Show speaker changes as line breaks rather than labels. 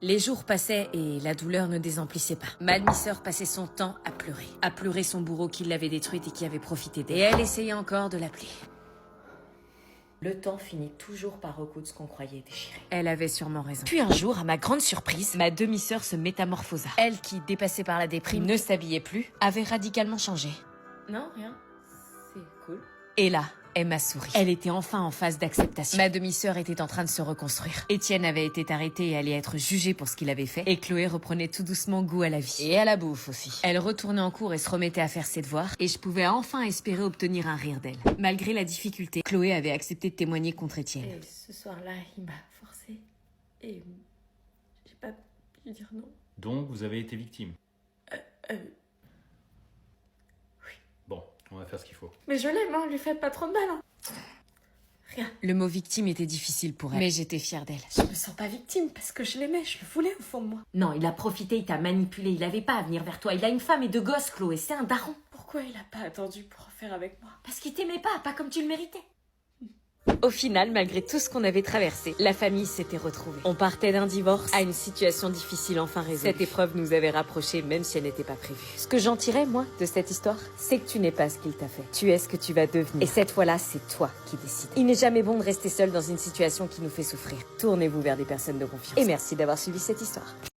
Les jours passaient et la douleur ne désemplissait pas. Ma demi-sœur passait son temps à pleurer son bourreau qui l'avait détruite et qui avait profité d'elle. Et elle essayait encore de l'appeler. Le temps finit toujours par recoudre ce qu'on croyait déchiré. Elle avait sûrement raison. Puis un jour, à ma grande surprise, ma demi-sœur se métamorphosa. Elle, qui, dépassée par la déprime, ne s'habillait plus, avait radicalement changé. Non, rien. C'est cool. Et là, elle m'a souri. Elle était enfin en phase d'acceptation. Ma demi-sœur était en train de se reconstruire. Étienne avait été arrêté et allait être jugé pour ce qu'il avait fait. Et Chloé reprenait tout doucement goût à la vie. Et à la bouffe aussi. Elle retournait en cours et se remettait à faire ses devoirs. Et je pouvais enfin espérer obtenir un rire d'elle. Malgré la difficulté, Chloé avait accepté de témoigner contre Étienne.
Et ce soir-là, il m'a forcée. Et j'ai pas pu dire non.
Donc, vous avez été victime.
Oui.
Bon, on va faire ce qu'il faut.
Mais je l'aime, hein, lui faites pas trop de mal. Hein. Rien.
Le mot victime était difficile pour elle, mais j'étais fière d'elle.
Je me sens pas victime parce que je l'aimais, je le voulais au fond de moi.
Non, il a profité, il t'a manipulé, il avait pas à venir vers toi. Il a une femme et deux gosses, Chloé, c'est un daron.
Pourquoi il a pas attendu pour en faire avec moi?
Parce qu'il t'aimait pas comme tu le méritais. Au final, malgré tout ce qu'on avait traversé, la famille s'était retrouvée. On partait d'un divorce à une situation difficile enfin résolue. Cette épreuve nous avait rapprochés, même si elle n'était pas prévue. Ce que j'en tirais, moi, de cette histoire, c'est que tu n'es pas ce qu'il t'a fait. Tu es ce que tu vas devenir. Et cette fois-là, c'est toi qui décides. Il n'est jamais bon de rester seul dans une situation qui nous fait souffrir. Tournez-vous vers des personnes de confiance. Et merci d'avoir suivi cette histoire.